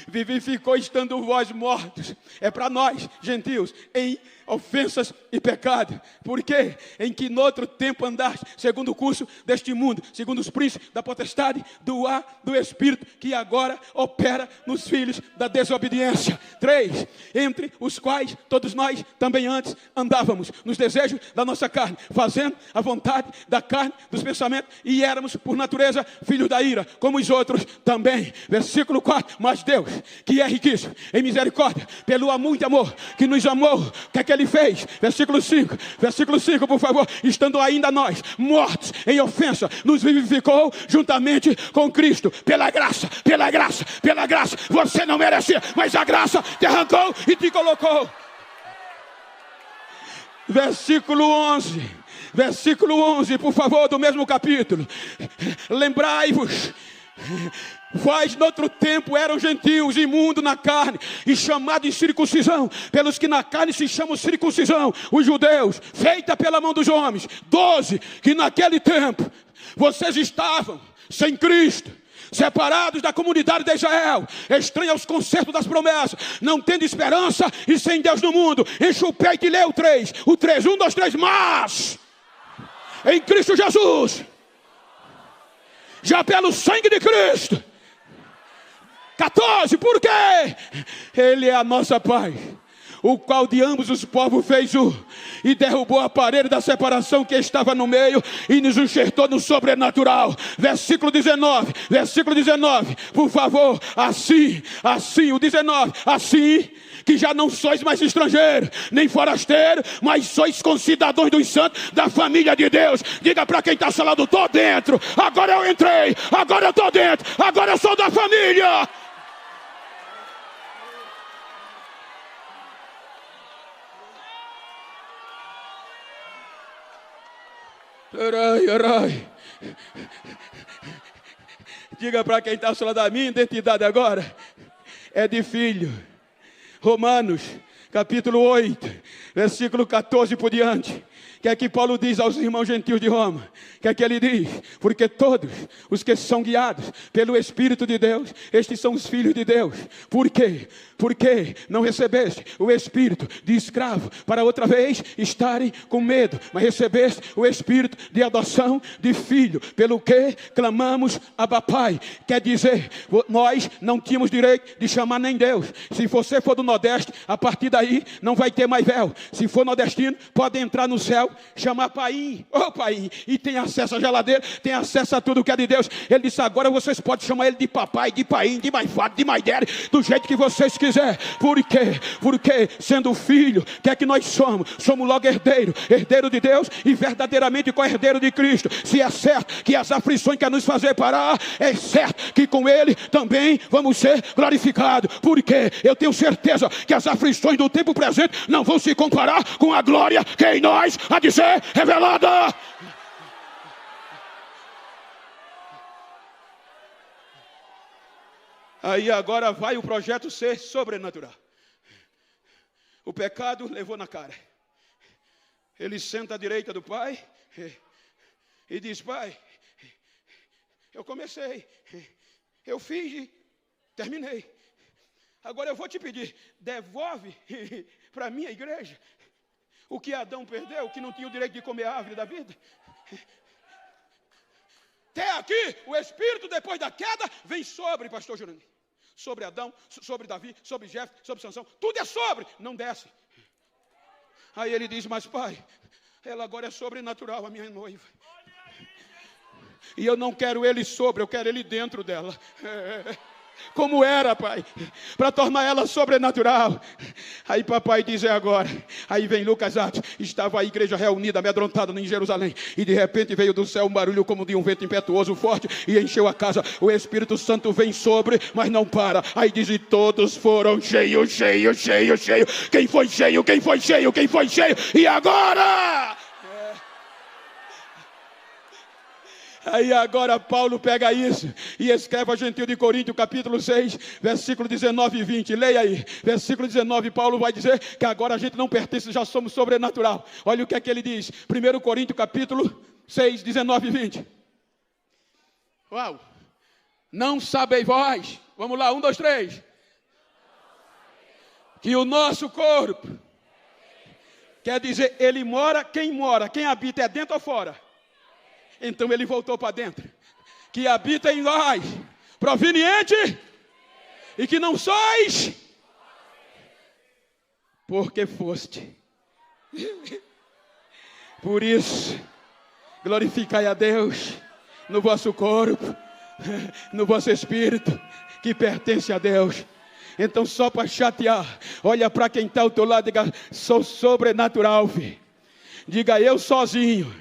Speaker 2: vivificou estando vós mortos. É para nós, gentios, em ofensas e pecado. Porque em que noutro tempo andaste, segundo o curso deste mundo, segundo os príncipes da potestade do ar do Espírito, que agora opera nos filhos da desobediência. 3. Entre os quais todos nós também antes andávamos nos desejos da nossa carne, fazendo a vontade da carne, dos pensamentos, e éramos por natureza filhos da ira, como os outros também. Versículo 4. Mas Deus, que é riquíssimo em misericórdia, pelo muito amor que nos amou, o que é que ele fez? Versículo 5, por favor. Estando ainda nós mortos em ofensa, nos vivificou juntamente com Cristo. Pela graça, você não merecia, mas a graça te arrancou e te colocou. Versículo 11, por favor, do mesmo capítulo. Lembrai-vos, vós no outro tempo eram gentios, imundos na carne, e chamados de circuncisão, pelos que na carne se chamam circuncisão, os judeus, feita pela mão dos homens. 12, que naquele tempo Vocês estavam sem Cristo, separados da comunidade de Israel, estranhos aos concertos das promessas, não tendo esperança e sem Deus no mundo. Enche o peito e lê o 3. O 3, 1, 2, 3. Mas em Cristo Jesus, já pelo sangue de Cristo. 14, por quê? Ele é a nossa paz, o qual de ambos os povos fez e derrubou a parede da separação que estava no meio e nos enxertou no sobrenatural. Versículo 19, por favor, assim, o 19, assim que já não sois mais estrangeiros, nem forasteiros, mas sois concidadãos dos santos, da família de Deus. Diga para quem está falando: estou dentro, agora eu entrei, agora eu estou dentro, agora eu sou da família. Arai. Diga para quem está falando: a minha identidade agora é de filho. Romanos, capítulo 8, versículo 14 por diante. Que é que Paulo diz aos irmãos gentios de Roma? Que é que ele diz? Porque todos os que são guiados pelo Espírito de Deus, estes são os filhos de Deus. Por quê? Porque não recebeste o Espírito de escravo para outra vez estarem com medo, mas recebeste o Espírito de adoção de filho, pelo que clamamos Abba Pai. Quer dizer, nós não tínhamos direito de chamar nem Deus. Se você for do Nordeste, a partir daí não vai ter mais véu. Se for nordestino, pode entrar no céu, chamar Paim, Paim, e tem acesso à geladeira, tem acesso a tudo que é de Deus. Ele disse: agora vocês podem chamar ele de papai, de Paim, de maifado, de maidere, do jeito que vocês quiserem. Por quê? Porque sendo filho, que é que nós somos? Somos logo herdeiro de Deus e verdadeiramente co-herdeiro de Cristo. Se é certo que as aflições querem nos fazer parar, é certo que com ele também vamos ser glorificados. Porque eu tenho certeza que as aflições do tempo presente não vão se comparar com a glória que em nós há de ser revelada. Aí agora vai o projeto ser sobrenatural. O pecado levou na cara. Ele senta à direita do Pai e diz: Pai, eu comecei, eu fiz e terminei. Agora eu vou te pedir, devolve para a minha igreja o que Adão perdeu, que não tinha o direito de comer a árvore da vida. Até aqui, o Espírito, depois da queda, vem sobre, pastor Jurandir. Sobre Adão, sobre Davi, sobre Jefté, sobre Sansão. Tudo é sobre, não desce. Aí ele diz: mas pai, ela agora é sobrenatural, a minha noiva. E eu não quero ele sobre, eu quero ele dentro dela. Como era, pai, para tornar ela sobrenatural. Aí papai diz: é agora. Aí vem Lucas Atos. Estava a igreja reunida, amedrontada em Jerusalém, e de repente veio do céu um barulho como de um vento impetuoso, forte, e encheu a casa. O Espírito Santo vem sobre, mas não para. Aí diz: e todos foram cheios. Quem foi cheio? E agora? Aí agora Paulo pega isso e escreve a Gentil de Coríntios, capítulo 6, versículo 19 e 20. Leia aí, versículo 19, Paulo vai dizer que agora a gente não pertence, já somos sobrenatural. Olha o que é que ele diz, 1 Coríntios, capítulo 6, 19 e 20. Uau! Não sabeis vós, vamos lá, 1, 2, 3. Que o nosso corpo, quer dizer, ele mora, quem habita é dentro ou fora? Então ele voltou para dentro. Que habita em nós, proveniente, e que não sois, porque foste. Por isso, glorificai a Deus no vosso corpo, no vosso espírito, que pertence a Deus. Então, só para chatear, olha para quem está ao teu lado e diga: sou sobrenatural, filho. Diga: eu sozinho,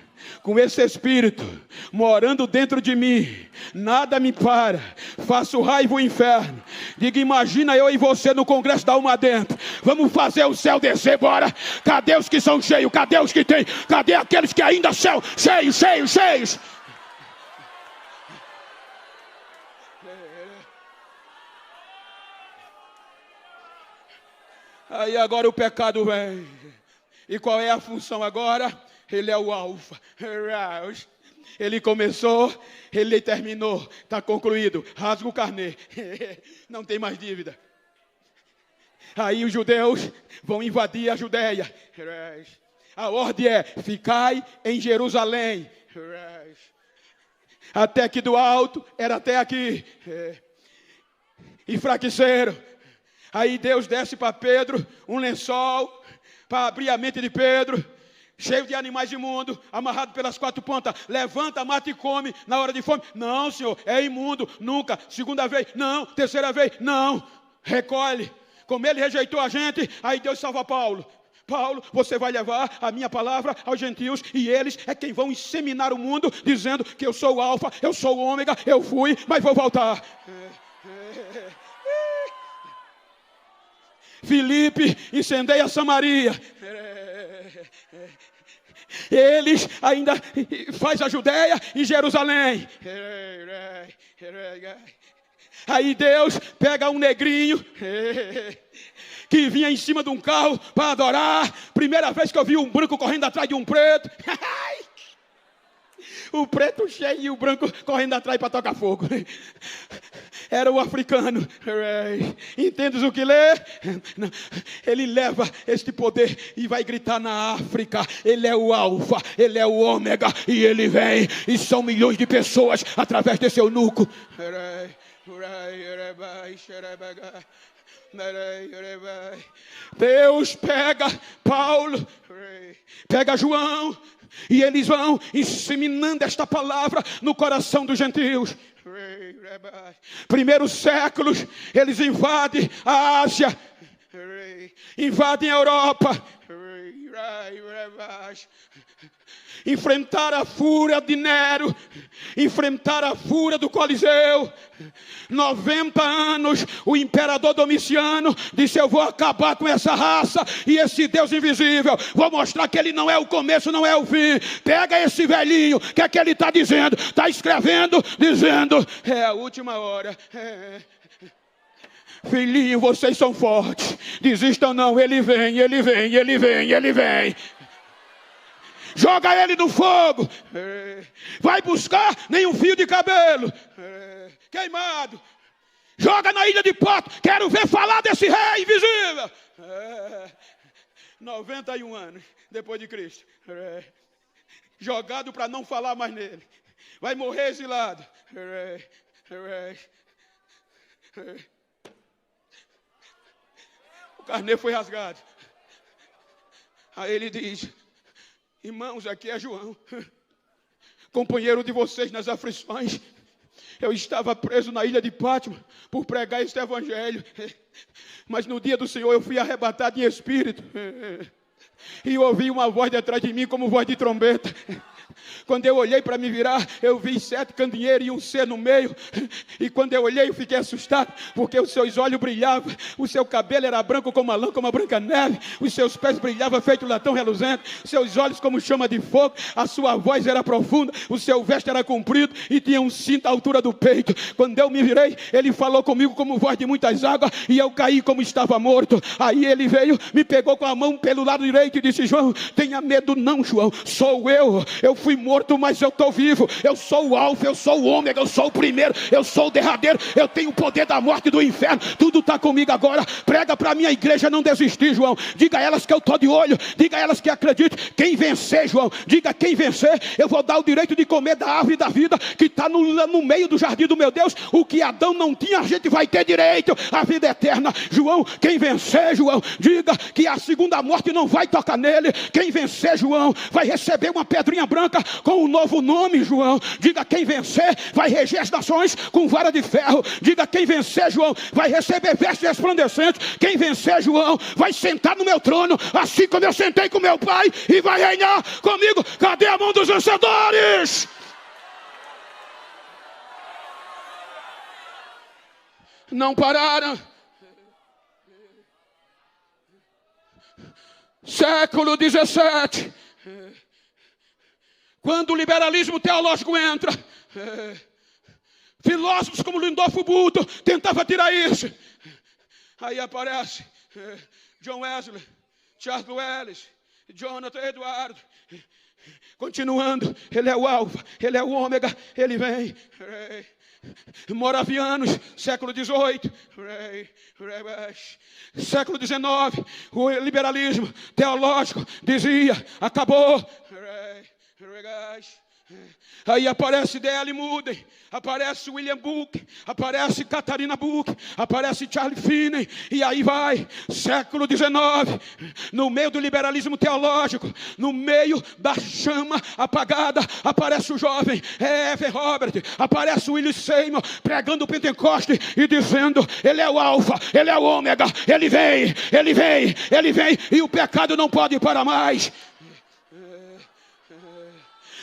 Speaker 2: com esse Espírito morando dentro de mim, nada me para, faço raiva o inferno. Diga: imagina eu e você no congresso da alma dentro, vamos fazer o céu descer, bora. Cadê os que são cheios? Cadê os que têm? Cadê aqueles que ainda são cheios? Aí agora o pecado vem. E qual é a função agora? Ele é o alfa. Ele começou, ele terminou. Está concluído. Rasga o carnê. Não tem mais dívida. Aí os judeus vão invadir a Judéia. A ordem é: ficai em Jerusalém. Até que do alto era até aqui. Enfraqueceram. Aí Deus desce para Pedro um lençol para abrir a mente de Pedro, cheio de animais imundos, amarrado pelas 4 pontas. Levanta, mata e come na hora de fome. Não, Senhor, é imundo. Nunca. Segunda vez, não. Terceira vez, não. Recolhe. Como ele rejeitou a gente, aí Deus salva Paulo. Paulo, você vai levar a minha palavra aos gentios, e eles é quem vão inseminar o mundo, dizendo que eu sou o alfa, eu sou o ômega, eu fui, mas vou voltar. Filipe incendeia Samaria. Eles ainda faz a Judéia e Jerusalém. Aí Deus pega um negrinho que vinha em cima de um carro para adorar. Primeira vez que eu vi um branco correndo atrás de um preto. O preto cheio e o branco correndo atrás para tocar fogo. Era o africano. Entendes o que lê? Ele leva este poder e vai gritar na África: ele é o alfa, ele é o ômega, e ele vem. E são milhões de pessoas através desse eunuco. Deus pega Paulo, pega João, e eles vão inseminando esta palavra no coração dos gentios. Primeiros séculos, eles invadem a Ásia, invadem a Europa, enfrentaram a fúria de Nero, enfrentaram a fúria do Coliseu. 90 anos, o imperador Domiciano disse: eu vou acabar com essa raça e esse Deus invisível, vou mostrar que ele não é o começo, não é o fim. Pega esse velhinho, o que é que ele está dizendo? Está escrevendo, dizendo: é a última hora. Filhinho, vocês são fortes, desistam não, ele vem, ele vem, ele vem, ele vem. Joga ele no fogo. Vai buscar nenhum fio de cabelo queimado. Joga na ilha de Patmos. Quero ver falar desse rei invisível. 91 anos depois de Cristo. Jogado para não falar mais nele. Vai morrer exilado. O carnê foi rasgado. Aí ele diz: irmãos, aqui é João, companheiro de vocês nas aflições. Eu estava preso na ilha de Patmos por pregar este evangelho, mas no dia do Senhor eu fui arrebatado em espírito, e ouvi uma voz detrás de mim como voz de trombeta. Quando eu olhei para me virar, eu vi 7 candeeiros e um ser no meio. E quando eu olhei, eu fiquei assustado, porque os seus olhos brilhavam, o seu cabelo era branco como a lã, como a branca neve, os seus pés brilhavam feito latão reluzente, seus olhos como chama de fogo, a sua voz era profunda, o seu veste era comprido e tinha um cinto à altura do peito. Quando eu me virei, ele falou comigo como voz de muitas águas, e eu caí como estava morto. Aí ele veio, me pegou com a mão pelo lado direito e disse: João, tenha medo não, João, sou eu fui morto, mas eu estou vivo. Eu sou o alfa, eu sou o ômega, eu sou o primeiro, eu sou o derradeiro, eu tenho o poder da morte e do inferno, tudo está comigo agora. Prega para a minha igreja não desistir, João. Diga a elas que eu estou de olho, diga a elas que acreditem. Quem vencer, João, diga: quem vencer, eu vou dar o direito de comer da árvore da vida que está no meio do jardim do meu Deus. O que Adão não tinha, a gente vai ter direito, a vida eterna. João, quem vencer, João, diga que a segunda morte não vai tocar nele. Quem vencer, João, vai receber uma pedrinha branca com um novo nome, João. Diga: quem vencer vai reger as nações com vara de ferro. Diga: quem vencer, João, vai receber vestes resplandecentes. Quem vencer, João, vai sentar no meu trono, assim como eu sentei com meu pai, e vai reinar comigo. Cadê a mão dos vencedores? Não pararam. Século 17. Quando o liberalismo teológico entra, filósofos como Lindolfo Bulto tentavam tirar isso. Aí aparece John Wesley, Charles Wells, Jonathan Edwards, Continuando, ele é o alfa, ele é o ômega, ele vem. Moravianos, século XVIII, século XIX, o liberalismo teológico dizia, acabou. Aí aparece D.L. Moody, aparece William Booth, aparece Catarina Booth, aparece Charles Finney, e aí vai, século XIX, no meio do liberalismo teológico, no meio da chama apagada, aparece o jovem Evan Robert, aparece o William Seymour, pregando o Pentecoste e dizendo, ele é o alfa, ele é o ômega, ele vem, ele vem, ele vem, e o pecado não pode parar mais.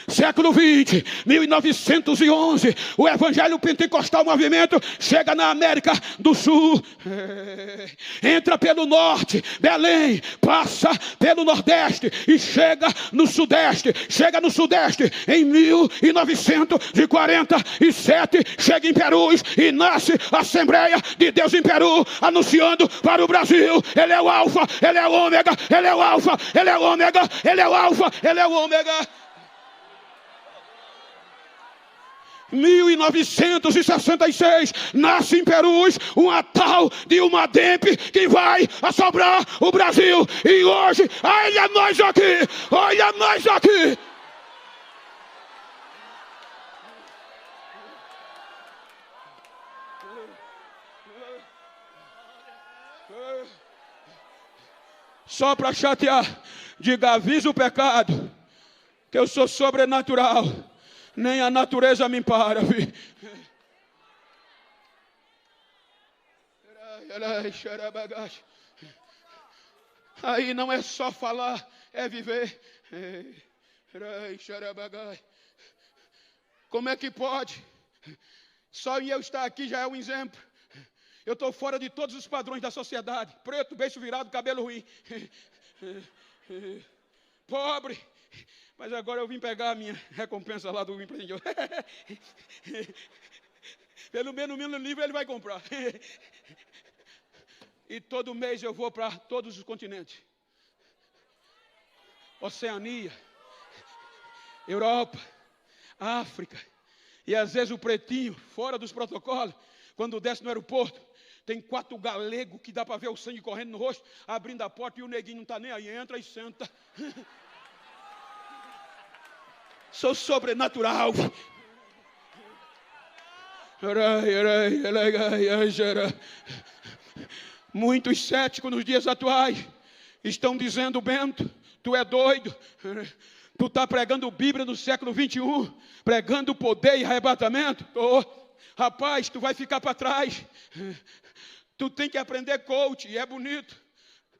Speaker 2: Século 20, 1911, o evangelho pentecostal movimento chega na América do Sul, entra pelo norte, Belém, passa pelo nordeste e chega no sudeste em 1947, chega em Perus e nasce a Assembleia de Deus em Peru, anunciando para o Brasil, ele é o alfa, ele é o ômega, ele é o alfa, ele é o ômega, ele é o alfa, ele é o ômega. 1966, nasce em Perus uma tal de uma DEMP que vai assombrar o Brasil. E hoje, olha nós aqui, olha nós aqui. Só para chatear, diga, avisa o pecado, que eu sou sobrenatural. Nem a natureza me para, filho. Aí não é só falar, é viver. Como é que pode? Só em eu estar aqui já é um exemplo. Eu estou fora de todos os padrões da sociedade. Preto, beiço virado, cabelo ruim. Pobre. Mas agora eu vim pegar a minha recompensa lá do empreendedor. Pelo menos no livro ele vai comprar. E todo mês eu vou para todos os continentes. Oceania, Europa, África. E às vezes o pretinho, fora dos protocolos, quando desce no aeroporto, tem 4 galegos que dá para ver o sangue correndo no rosto, abrindo a porta e o neguinho não está nem aí, entra e senta. Sou sobrenatural. Muitos céticos nos dias atuais estão dizendo, Bento, tu é doido. Tu está pregando Bíblia no século 21, pregando poder e arrebatamento. Rapaz, tu vai ficar para trás. Tu tem que aprender coach, e é bonito.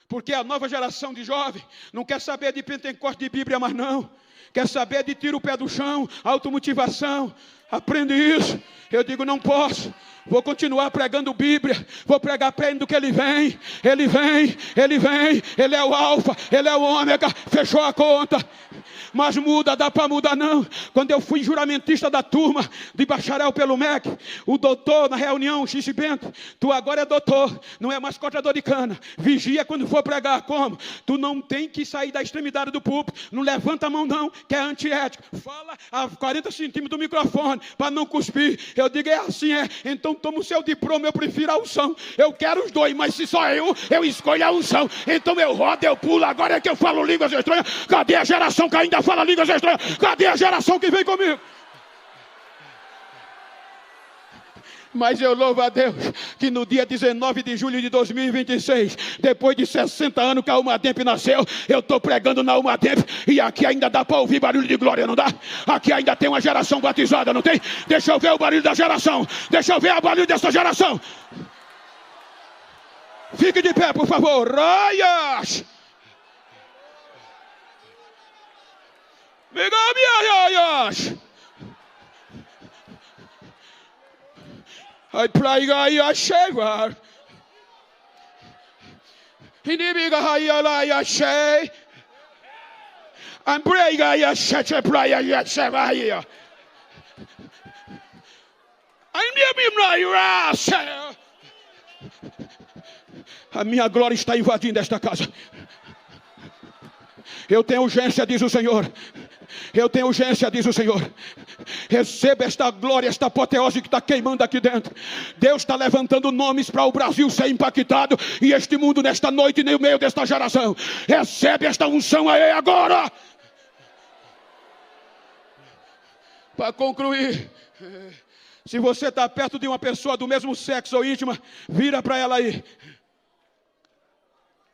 Speaker 2: Porque a nova geração de jovens não quer saber de Pentecoste, de Bíblia, mas não. Quer saber de tira o pé do chão, automotivação. Aprende isso. Eu digo, não posso. Vou continuar pregando Bíblia. Vou pregar prendo que ele vem. Ele vem, ele vem. Ele é o alfa, ele é o ômega. Fechou a conta. Mas muda, dá para mudar não. Quando eu fui juramentista da turma de bacharel pelo MEC, o doutor na reunião, X Bento, tu agora é doutor, não é mais cortador de cana. Vigia quando for pregar. Como? Tu não tem que sair da extremidade do púlpito. Não levanta a mão não, que é antiético. Fala a 40 centímetros do microfone, para não cuspir. Eu digo, é assim, é. Então toma o seu diploma, eu prefiro a unção. Eu quero os dois, mas se só eu escolho a unção. Então eu rodo, eu pulo, agora é que eu falo línguas estranhas. Cadê a geração que ainda fala línguas estranhas? Cadê a geração que vem comigo? Mas eu louvo a Deus que no dia 19 de julho de 2026, depois de 60 anos que a Almademp nasceu, eu estou pregando na Almademp e aqui ainda dá para ouvir barulho de glória, não dá? Aqui ainda tem uma geração batizada, não tem? Deixa eu ver o barulho da geração. Deixa eu ver o barulho dessa geração. Fique de pé, por favor. Raias! Raias! I pray I share. Inimiga I share. I'm praying I share prayer I share. A minha glória está invadindo esta casa. Eu tenho urgência, diz o Senhor. Eu tenho urgência, diz o Senhor. Receba esta glória, esta apoteose que está queimando aqui dentro. Deus está levantando nomes para o Brasil ser impactado, e este mundo nesta noite, no meio desta geração. Recebe esta unção aí agora. Para concluir, se você está perto de uma pessoa do mesmo sexo ou íntima, vira para ela aí.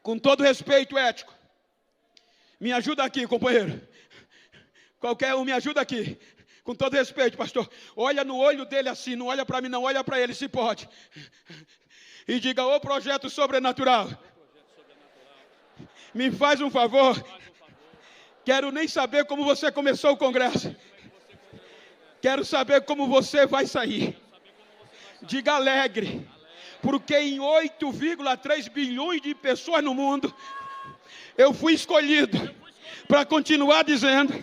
Speaker 2: Com todo respeito ético. Me ajuda aqui, companheiro. Qualquer um me ajuda aqui. Com todo respeito, pastor. Olha no olho dele assim, não olha para mim, não olha para ele, se pode. E diga: ô projeto sobrenatural. Me faz um favor. Quero nem saber como você começou o congresso. Quero saber como você vai sair. Diga alegre. Porque em 8,3 bilhões de pessoas no mundo, eu fui escolhido para continuar dizendo: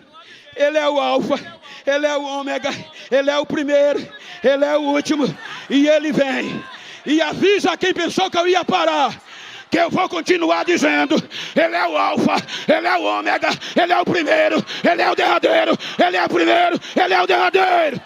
Speaker 2: Ele é o Alfa, Ele é o Ômega, Ele é o primeiro, Ele é o último, e Ele vem. E avisa quem pensou que eu ia parar, que eu vou continuar dizendo: Ele é o Alfa, Ele é o Ômega, Ele é o primeiro, Ele é o derradeiro, Ele é o primeiro, Ele é o derradeiro.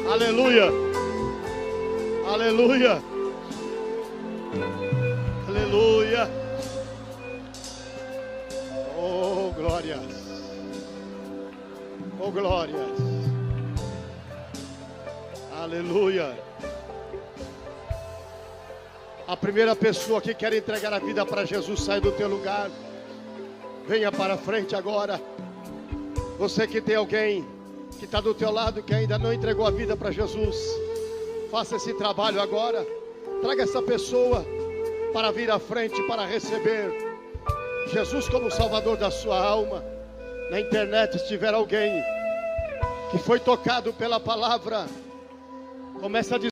Speaker 3: Aleluia, aleluia, aleluia. Oh glórias, oh glórias, aleluia. A primeira pessoa que quer entregar a vida para Jesus, sai do teu lugar, venha para frente agora. Você que tem alguém que está do teu lado, que ainda não entregou a vida para Jesus, faça esse trabalho agora. Traga essa pessoa para vir à frente, para receber Jesus como Salvador da sua alma. Na internet, se tiver alguém que foi tocado pela palavra, comece a dizer: